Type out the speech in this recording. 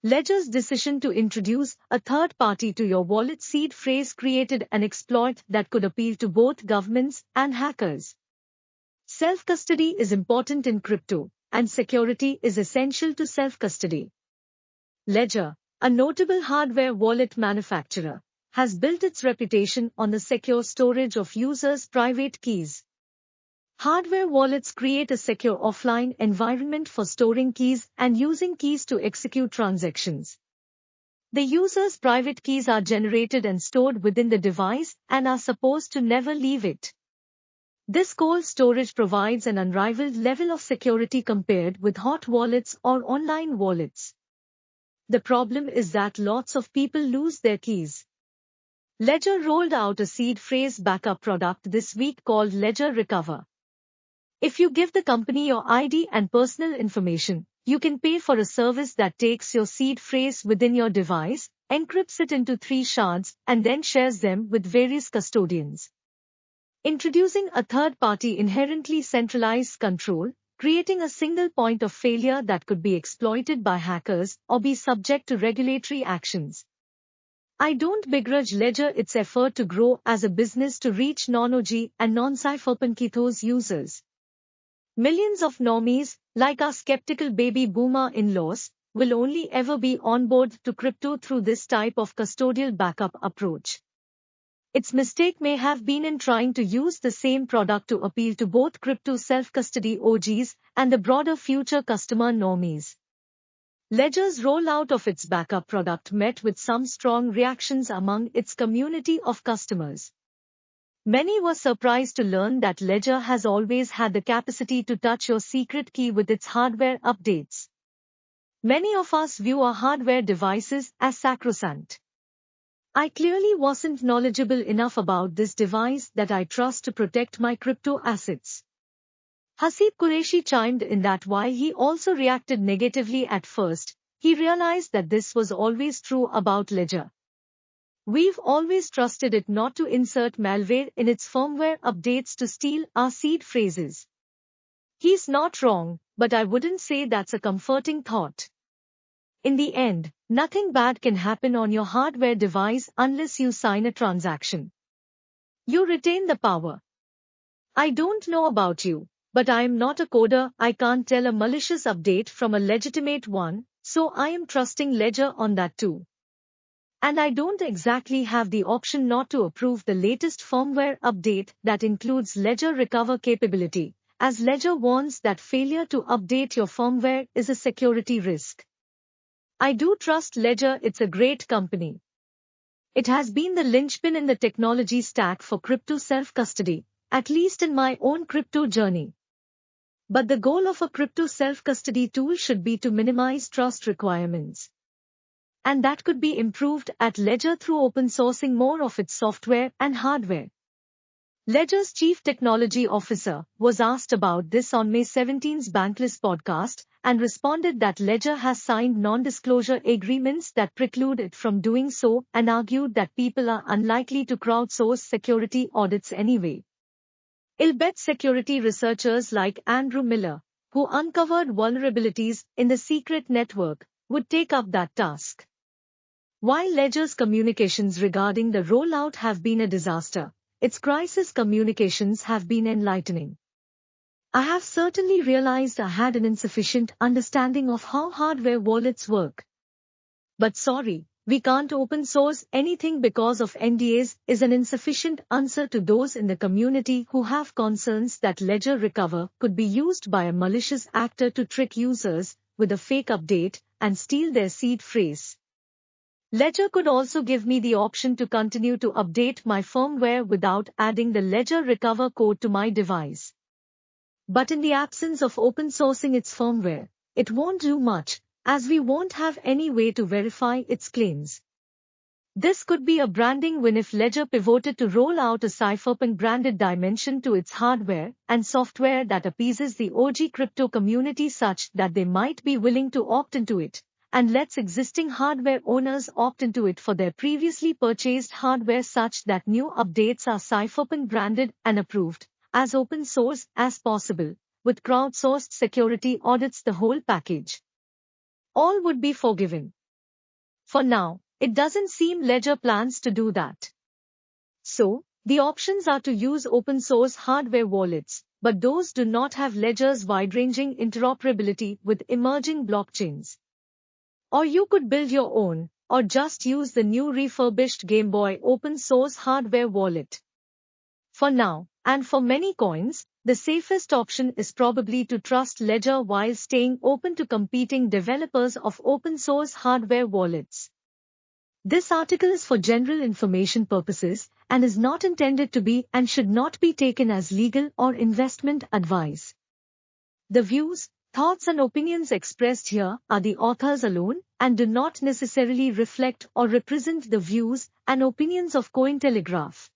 Ledger's decision to introduce a third party to your wallet seed phrase created an exploit that could appeal to both governments and hackers. Self-custody is important in crypto, and security is essential to self-custody. Ledger, a notable hardware wallet manufacturer, has built its reputation on the secure storage of users' private keys. Hardware wallets create a secure offline environment for storing keys and using keys to execute transactions. The user's private keys are generated and stored within the device and are supposed to never leave it. This cold storage provides an unrivaled level of security compared with hot wallets or online wallets. The problem is that lots of people lose their keys. Ledger rolled out a seed phrase backup product this week called Ledger Recover. If you give the company your ID and personal information, you can pay for a service that takes your seed phrase within your device, encrypts it into 3 shards, and then shares them with various custodians. Introducing a third-party inherently centralized control, creating a single point of failure that could be exploited by hackers or be subject to regulatory actions. I don't begrudge Ledger its effort to grow as a business to reach non-OG and non-cypherpunk users. Millions of normies, like our skeptical baby boomer in-laws, will only ever be on board to crypto through this type of custodial backup approach. Its mistake may have been in trying to use the same product to appeal to both crypto self-custody OGs and the broader future customer normies. Ledger's rollout of its backup product met with some strong reactions among its community of customers. Many were surprised to learn that Ledger has always had the capacity to touch your secret key with its hardware updates. Many of us view our hardware devices as sacrosanct. I clearly wasn't knowledgeable enough about this device that I trust to protect my crypto assets. Hasib Qureshi chimed in that while he also reacted negatively at first, he realized that this was always true about Ledger. We've always trusted it not to insert malware in its firmware updates to steal our seed phrases. He's not wrong, but I wouldn't say that's a comforting thought. In the end, nothing bad can happen on your hardware device unless you sign a transaction. You retain the power. I don't know about you, but I am not a coder. I can't tell a malicious update from a legitimate one, so I am trusting Ledger on that too. And I don't exactly have the option not to approve the latest firmware update that includes Ledger Recover capability, as Ledger warns that failure to update your firmware is a security risk. I do trust Ledger. It's a great company. It has been the linchpin in the technology stack for crypto self-custody, at least in my own crypto journey. But the goal of a crypto self-custody tool should be to minimize trust requirements. And that could be improved at Ledger through open sourcing more of its software and hardware. Ledger's chief technology officer was asked about this on May 17's Bankless podcast and responded that Ledger has signed non-disclosure agreements that preclude it from doing so and argued that people are unlikely to crowdsource security audits anyway. I'll bet security researchers like Andrew Miller, who uncovered vulnerabilities in the secret network, would take up that task. While Ledger's communications regarding the rollout have been a disaster, its crisis communications have been enlightening. I have certainly realized I had an insufficient understanding of how hardware wallets work. But sorry, we can't open source anything because of NDAs is an insufficient answer to those in the community who have concerns that Ledger Recover could be used by a malicious actor to trick users with a fake update and steal their seed phrase. Ledger could also give me the option to continue to update my firmware without adding the Ledger Recover code to my device. But in the absence of open sourcing its firmware, it won't do much, as we won't have any way to verify its claims. This could be a branding win if Ledger pivoted to roll out a cypherpunk-branded dimension to its hardware and software that appeases the OG crypto community such that they might be willing to opt into it, and lets existing hardware owners opt into it for their previously purchased hardware such that new updates are cypherpunk-branded and approved, as open source as possible, with crowdsourced security audits the whole package. All would be forgiven. For now, it doesn't seem Ledger plans to do that. So, the options are to use open source hardware wallets, but those do not have Ledger's wide-ranging interoperability with emerging blockchains. Or you could build your own, or just use the new refurbished Game Boy open source hardware wallet. For now, and for many coins, the safest option is probably to trust Ledger while staying open to competing developers of open source hardware wallets. This article is for general information purposes and is not intended to be and should not be taken as legal or investment advice. The views, thoughts and opinions expressed here are the authors alone and do not necessarily reflect or represent the views and opinions of Cointelegraph.